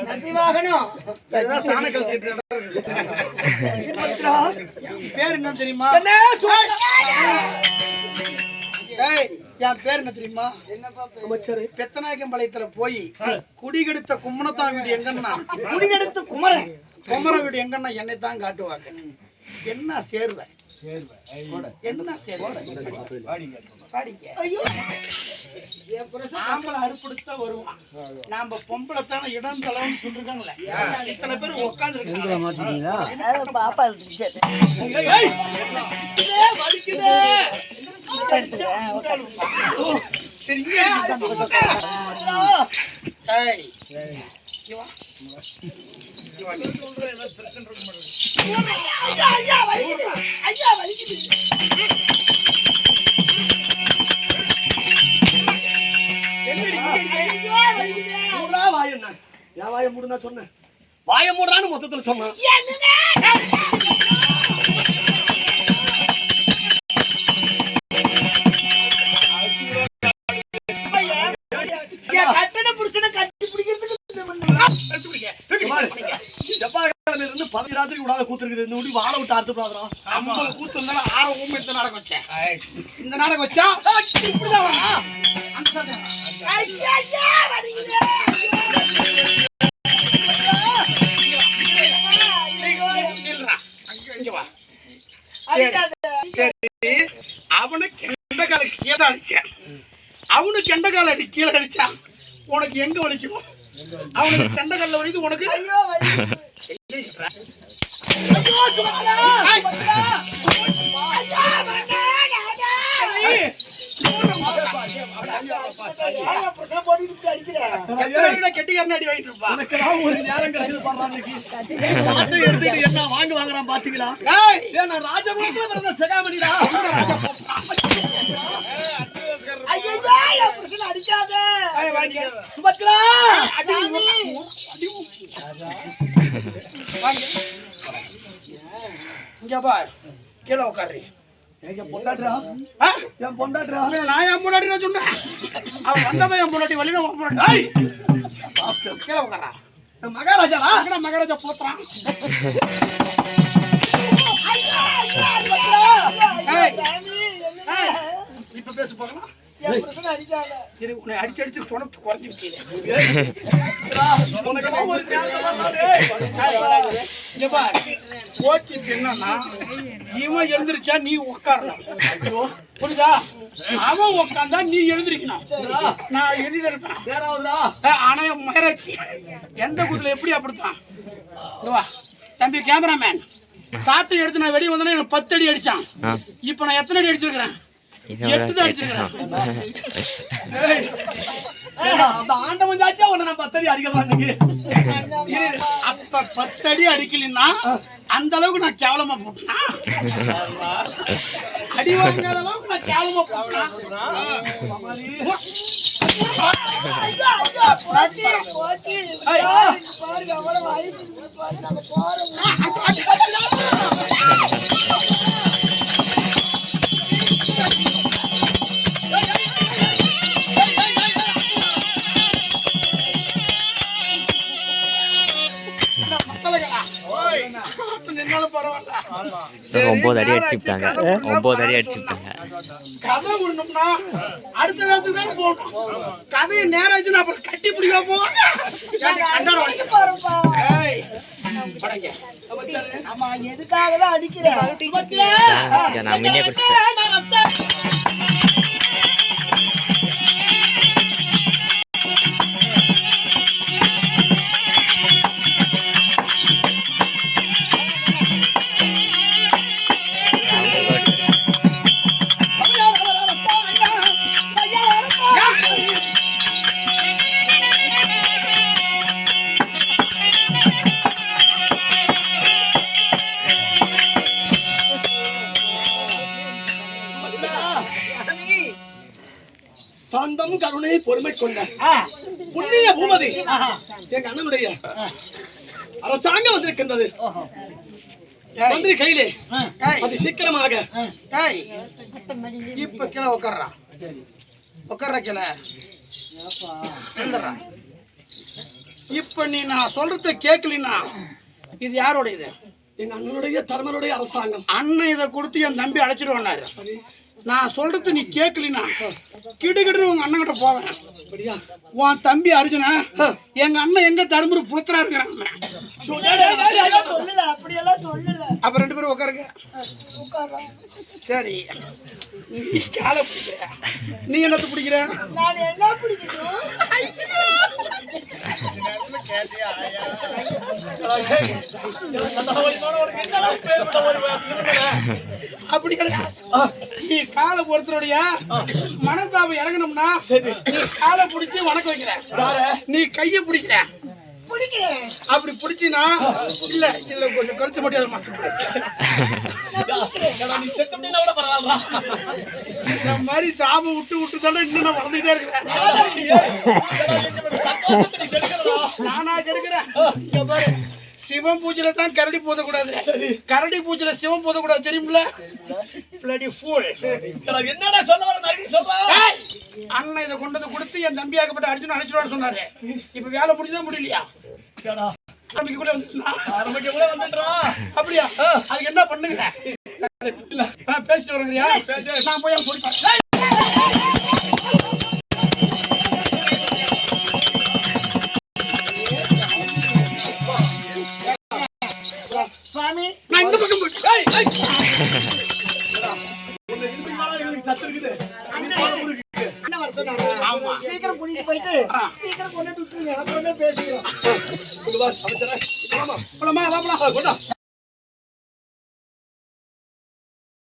நந்தி வாகனம் பேர் என்ன தெரியுமா? என் பேர் என்ன தெரியுமா? பெத்தநாயக்கம்பாளையத்துல போய் குடிகெடுத்த கும்மனத்தான் வீடு எங்கன்னா, குடிகெடுத்த குமர வீடு எங்கன்னா என்னை தான் காட்டுவாங்க. என்ன சேர்வ என்ன ஆம்பளை அறுப்பிடிச்சா வருவான். நாம பொம்பளைத்தான இடம் தளம் சொல்லிருக்காங்களே, இத்தனை பேர் உட்காந்து வாய மூடுனா சொன்ன வாய மூடுறான்னு மொத்தத்துல சொன்னான். ராத்திரி விடாத கூத்து இருக்குது. இந்த வாழ விட்டு அறுத்து போடுறோம். 50 கூத்து இருந்தாலும் 6 ஊமை இந்த நாடகம் வச்சேன். இந்த நாடகம் வச்சா அவனுக்கு கெண்ட கால கீழே அடிச்சேன். அவனுக்கு கெண்ட கால அடி கீழே அடிச்சா உனக்கு எங்க வலிக்கும்? அவனுக்கு கெண்ட கால வலிக்குது, உனக்கு கெட்டிக்காரன் அடி வாங்கிட்டு இருப்பான். ஒரு நேரம் என்ன வாங்குறான் பாத்தீங்களா? நான் ராஜகுலத்துல பிறந்த செகாமணிடா. அடிக்காத சுபத்ரா, இங்க பார், கீழே உட்காரு. பொண்டாட்டுறா நான் என் பொண்டாட்டி சொன்னேன். அவன் வந்தவன் என் பொண்டாட்டி வழியில கீழே உட்காரா. மகாராஜா மகாராஜா போத்துறான். இப்ப பேச போகலாம். உன்னை அடிச்சு அடிச்சு சொனத்து குறைஞ்சிருச்சு. என்னன்னா இவன் எழுந்திருச்சா நீ உட்காரணும், புரியுதா? அவன் உட்காந்தா நீ எழுந்திருக்கணும். நான் எழுதி இருப்பேன். ஆனா மகராட்சி எந்த கூத்துல எப்படி அப்படித்தான் தம்பி கேமராமேன் சாப்பிட்டு எடுத்து நான் வெளியே வந்தேன்னா எனக்கு 10 அடி அடிச்சான். இப்ப நான் எத்தனை அடி அடிச்சிருக்கிறேன்? 8 தான் அடிச்சிருக்கிறேன். ஆண்டவன் தாச்சா உன்னை நான் 10 அடி அடிக்கலாம். அப்ப 10 அடி அடிக்கலன்னா அந்த அளவுக்கு நான் கேவலமா போட்டேன். அடி வாங்காத அளவுக்கு நான் கேவலமா போட்டேன். ஒன்பது அடி அடிச்சுட்டாங்க. கதை விடணும்னா அடுத்த நேரத்துக்கு தான் போகணும். கதையை நேரம் அப்புறம் கட்டி பிடிக்க போவாங்க. எதுக்காக தான் அடிக்கிறேன்? சாந்தம் கருணை பொறுமை கொண்ட புண்ணிய பூமதி எங்க அண்ணனுடைய அரசாங்கம் வந்திருக்கின்றது. மந்திரி கையிலே அது சீக்கிரமாக இப்ப கீழே உட்கார்றா கீழே இப்ப நீ நான் சொல்றத கேட்கலனா இது யாரோட இது? எங்க அண்ணனுடைய தர்மனுடைய அரசாங்கம். அண்ணன் இதை கொடுத்து என் தம்பி அழைச்சிடுவாரு. நான் சொல்றது நீ கேட்கலனா கிடுகிடுன்னு உங்க அண்ணன் கிட்ட போவேன். உன் தம்பி அர்ஜுனா எங்க அண்ணன் எங்க தருமபுரி புலத்தரா இருக்கிறாங்க. அப்ப 2 பேரும் உட்காருங்க. சரி நீ காலை பிடிக்கிற, நீ என்னத்து பிடிக்கிற? நான் என்ன பிடிக்கணும்? அப்படி கிடையாது. நீ காலை பொறுத்தருடைய மனதாபம் இறங்கணும்னா நீ காலை பிடிச்சி வணக்க வைக்கிற, நீ கைய பிடிக்கிற. அப்படி பிடிச்சினா இல்ல இதுல கொஞ்சம் கருத்து மட்டும் இந்த மாதிரி சாபம் விட்டு விட்டு தானே இன்னும் நான் வளர்ந்துட்டே இருக்கிறேன். நானா கெடுக்கிறேன். இங்க பாரு, சிவன் பூஜையில தான் கரடி போதக்கூடாது, கரடி பூஜையில சிவன் போதக்கூடாது தெரியுமில்ல? என்னடா சொல்ல வர சொல்ற? அண்ணன் இதை கொண்டு வந்து கொடுத்து என் தம்பி ஆக்கப்பட்ட அர்ஜுன் அழைச்சிடுவான்னு சொன்னாரு. இப்ப வேலை முடிஞ்சதா முடியலையா? அப்படியா? அதுக்கு என்ன பண்ணுங்க? பேசிட்டு வருங்கிறியா? நான் போய் கொடுப்பேன். சுவாமி நான் இந்த பக்கம் சீக்கிரம் கூட்டிட்டு போயிட்டு சீக்கிரம் கொண்டு விட்டுருங்க. அப்புறம் பேசிக்கிறோம்.